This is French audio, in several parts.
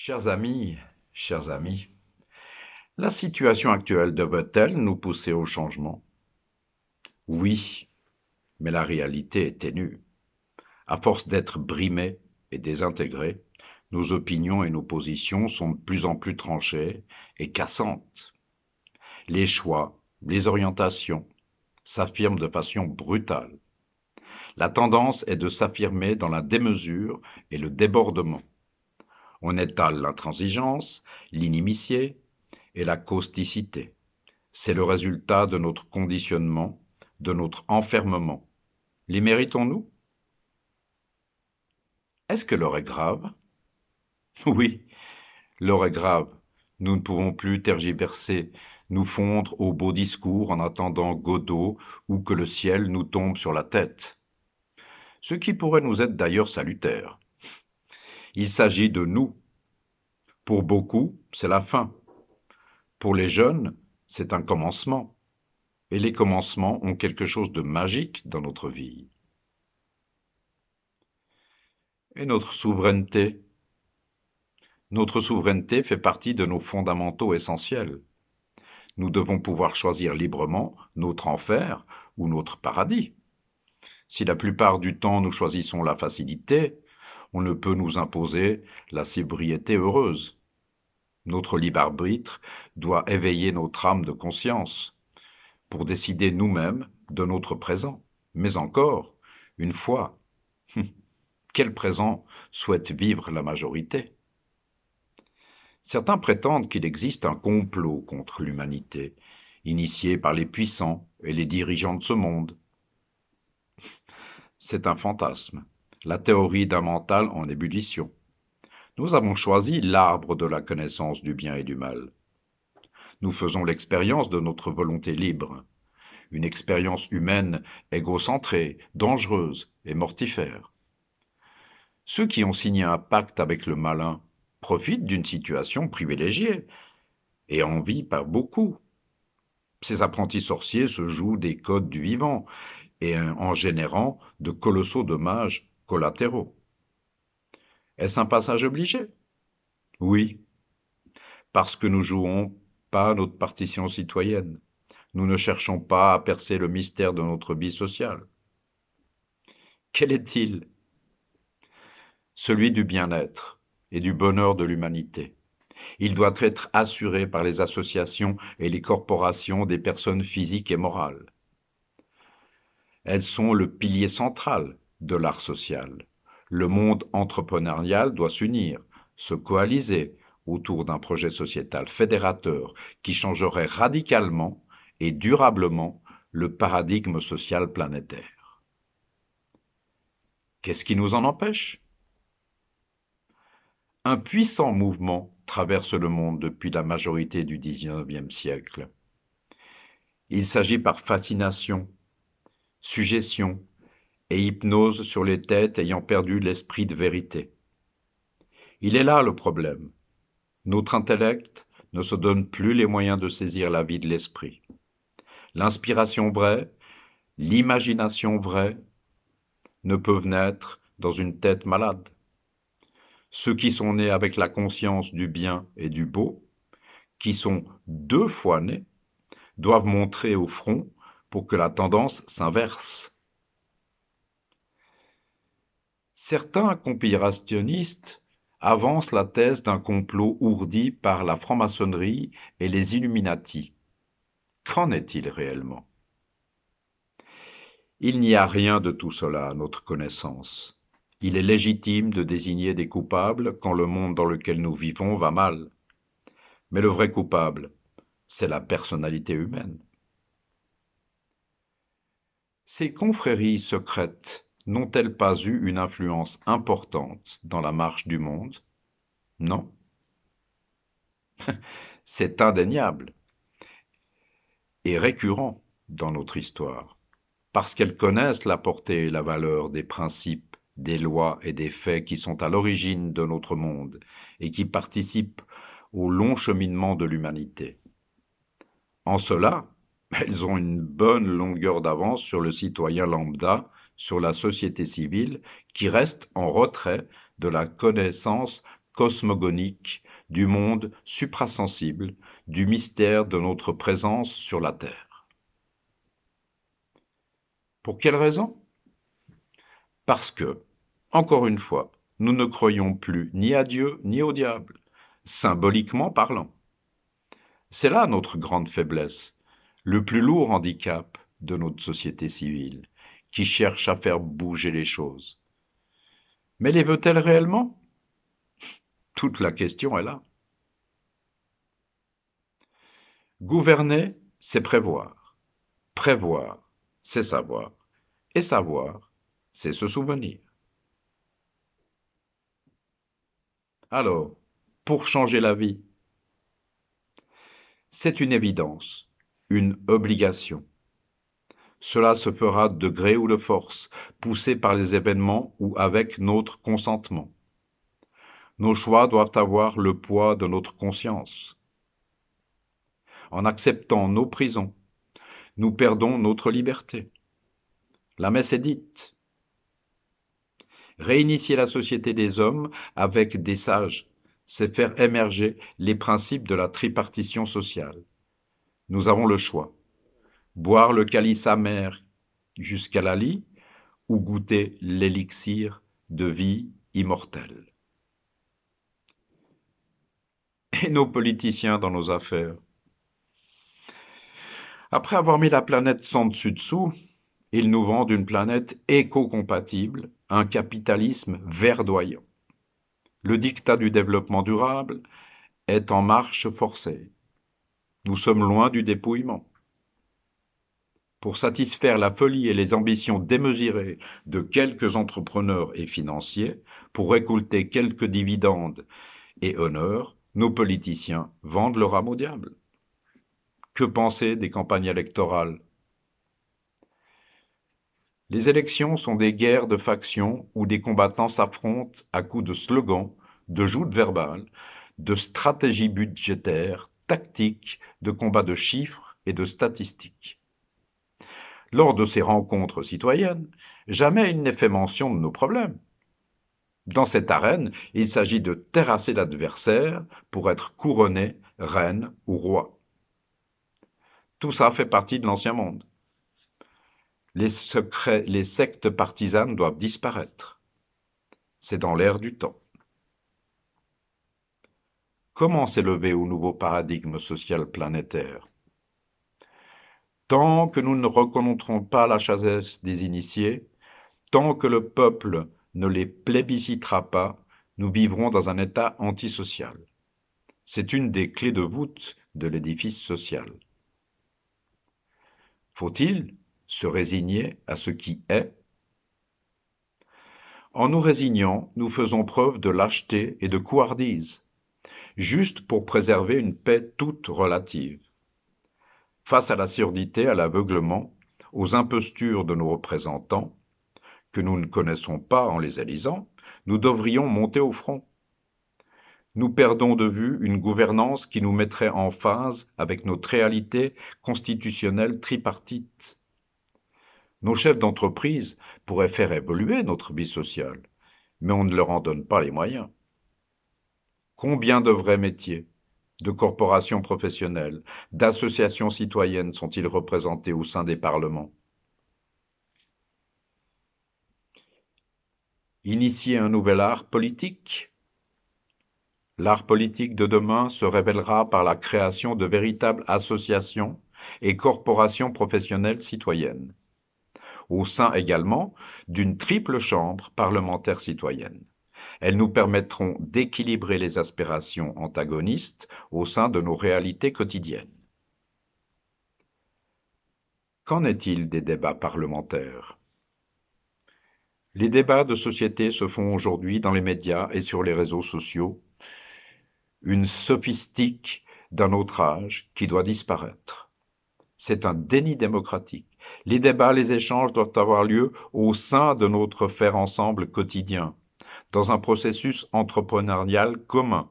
Chers amis, la situation actuelle devrait-elle nous pousser au changement? Oui, mais la réalité est ténue. À force d'être brimés et désintégrés, nos opinions et nos positions sont de plus en plus tranchées et cassantes. Les choix, les orientations s'affirment de façon brutale. La tendance est de s'affirmer dans la démesure et le débordement. On étale l'intransigeance, l'inimitié et la causticité. C'est le résultat de notre conditionnement, de notre enfermement. Les méritons-nous? Est-ce que l'heure est grave? Oui, l'heure est grave. Nous ne pouvons plus tergiverser, nous fondre aux beaux discours en attendant Godot ou que le ciel nous tombe sur la tête. Ce qui pourrait nous être d'ailleurs salutaire. Il s'agit de nous. Pour beaucoup, c'est la fin. Pour les jeunes, c'est un commencement. Et les commencements ont quelque chose de magique dans notre vie. Et notre souveraineté? Notre souveraineté fait partie de nos fondamentaux essentiels. Nous devons pouvoir choisir librement notre enfer ou notre paradis. Si la plupart du temps nous choisissons la facilité, on ne peut nous imposer la sobriété heureuse. Notre libre arbitre doit éveiller notre âme de conscience pour décider nous-mêmes de notre présent. Mais encore, une fois, quel présent souhaite vivre la majorité? Certains prétendent qu'il existe un complot contre l'humanité, initié par les puissants et les dirigeants de ce monde. C'est un fantasme, la théorie d'un mental en ébullition. Nous avons choisi l'arbre de la connaissance du bien et du mal. Nous faisons l'expérience de notre volonté libre, une expérience humaine égocentrée, dangereuse et mortifère. Ceux qui ont signé un pacte avec le malin profitent d'une situation privilégiée et envie par beaucoup. Ces apprentis sorciers se jouent des codes du vivant et en générant de colossaux dommages collatéraux. Est-ce un passage obligé? Oui, parce que nous jouons pas notre partition citoyenne. Nous ne cherchons pas à percer le mystère de notre vie sociale. Quel est-il? Celui du bien-être et du bonheur de l'humanité. Il doit être assuré par les associations et les corporations des personnes physiques et morales. Elles sont le pilier central de l'art social. Le monde entrepreneurial doit s'unir, se coaliser autour d'un projet sociétal fédérateur qui changerait radicalement et durablement le paradigme social planétaire. Qu'est-ce qui nous en empêche? Un puissant mouvement traverse le monde depuis la majorité du XIXe siècle. Il s'agit par fascination, suggestion et hypnose sur les têtes ayant perdu l'esprit de vérité. Il est là le problème. Notre intellect ne se donne plus les moyens de saisir la vie de l'esprit. L'inspiration vraie, l'imagination vraie ne peuvent naître dans une tête malade. Ceux qui sont nés avec la conscience du bien et du beau, qui sont deux fois nés, doivent montrer au front pour que la tendance s'inverse. Certains conspirationnistes avancent la thèse d'un complot ourdi par la franc-maçonnerie et les Illuminati. Qu'en est-il réellement? Il n'y a rien de tout cela à notre connaissance. Il est légitime de désigner des coupables quand le monde dans lequel nous vivons va mal. Mais le vrai coupable, c'est la personnalité humaine. Ces confréries secrètes n'ont-elles pas eu une influence importante dans la marche du monde? Non, c'est indéniable et récurrent dans notre histoire, parce qu'elles connaissent la portée et la valeur des principes, des lois et des faits qui sont à l'origine de notre monde et qui participent au long cheminement de l'humanité. En cela, elles ont une bonne longueur d'avance sur le citoyen lambda, sur la société civile, qui reste en retrait de la connaissance cosmogonique du monde suprasensible, du mystère de notre présence sur la Terre. Pour quelle raison? Parce que, encore une fois, nous ne croyons plus ni à Dieu ni au diable, symboliquement parlant. C'est là notre grande faiblesse, le plus lourd handicap de notre société civile, qui cherche à faire bouger les choses. Mais les veut-elle réellement? Toute la question est là. Gouverner, c'est prévoir. Prévoir, c'est savoir. Et savoir, c'est se souvenir. Alors, pour changer la vie, c'est une évidence, une obligation. Cela se fera de gré ou de force, poussé par les événements ou avec notre consentement. Nos choix doivent avoir le poids de notre conscience. En acceptant nos prisons, nous perdons notre liberté. La messe est dite. Réinitier la société des hommes avec des sages, c'est faire émerger les principes de la tripartition sociale. Nous avons le choix. Boire le calice amer jusqu'à la lie ou goûter l'élixir de vie immortelle. Et nos politiciens dans nos affaires. Après avoir mis la planète sans dessus-dessous, ils nous vendent une planète éco-compatible, un capitalisme verdoyant. Le diktat du développement durable est en marche forcée. Nous sommes loin du dépouillement. Pour satisfaire la folie et les ambitions démesurées de quelques entrepreneurs et financiers, pour récolter quelques dividendes et honneurs, nos politiciens vendent leur âme au diable. Que penser des campagnes électorales? Les élections sont des guerres de factions où des combattants s'affrontent à coups de slogans, de joutes verbales, de stratégies budgétaires, tactiques, de combats de chiffres et de statistiques. Lors de ces rencontres citoyennes, jamais il n'est fait mention de nos problèmes. Dans cette arène, il s'agit de terrasser l'adversaire pour être couronné reine ou roi. Tout ça fait partie de l'ancien monde. Les sectes partisanes doivent disparaître. C'est dans l'air du temps. Comment s'élever au nouveau paradigme social planétaire? Tant que nous ne reconnaîtrons pas la sagesse des initiés, tant que le peuple ne les plébiscitera pas, nous vivrons dans un état antisocial. C'est une des clés de voûte de l'édifice social. Faut-il se résigner à ce qui est? En nous résignant, nous faisons preuve de lâcheté et de couardise, juste pour préserver une paix toute relative. Face à la surdité, à l'aveuglement, aux impostures de nos représentants, que nous ne connaissons pas en les élisant, nous devrions monter au front. Nous perdons de vue une gouvernance qui nous mettrait en phase avec notre réalité constitutionnelle tripartite. Nos chefs d'entreprise pourraient faire évoluer notre vie sociale, mais on ne leur en donne pas les moyens. Combien de vrais métiers, de corporations professionnelles, d'associations citoyennes sont-ils représentés au sein des parlements? Initier un nouvel art politique? L'art politique de demain se révélera par la création de véritables associations et corporations professionnelles citoyennes, au sein également d'une triple chambre parlementaire citoyenne. Elles nous permettront d'équilibrer les aspirations antagonistes au sein de nos réalités quotidiennes. Qu'en est-il des débats parlementaires? Les débats de société se font aujourd'hui dans les médias et sur les réseaux sociaux, une sophistique d'un autre âge qui doit disparaître. C'est un déni démocratique. Les débats, les échanges doivent avoir lieu au sein de notre faire ensemble quotidien, dans un processus entrepreneurial commun.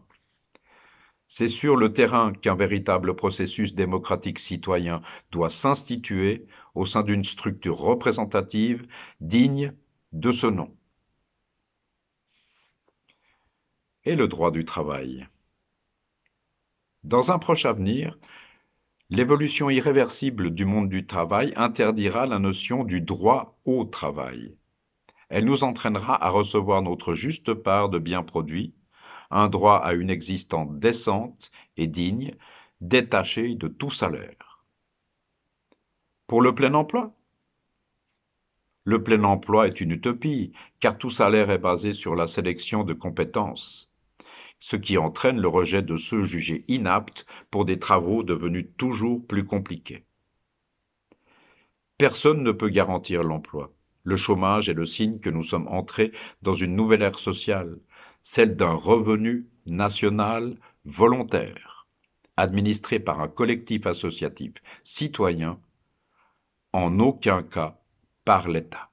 C'est sur le terrain qu'un véritable processus démocratique citoyen doit s'instituer au sein d'une structure représentative digne de ce nom. et le droit du travail. Dans un proche avenir, l'évolution irréversible du monde du travail interdira la notion du droit au travail. Elle nous entraînera à recevoir notre juste part de biens produits, un droit à une existence décente et digne, détaché de tout salaire. Pour le plein emploi? Le plein emploi est une utopie, car tout salaire est basé sur la sélection de compétences, ce qui entraîne le rejet de ceux jugés inaptes pour des travaux devenus toujours plus compliqués. Personne ne peut garantir l'emploi. Le chômage est le signe que nous sommes entrés dans une nouvelle ère sociale, celle d'un revenu national volontaire, administré par un collectif associatif citoyen, en aucun cas par l'État.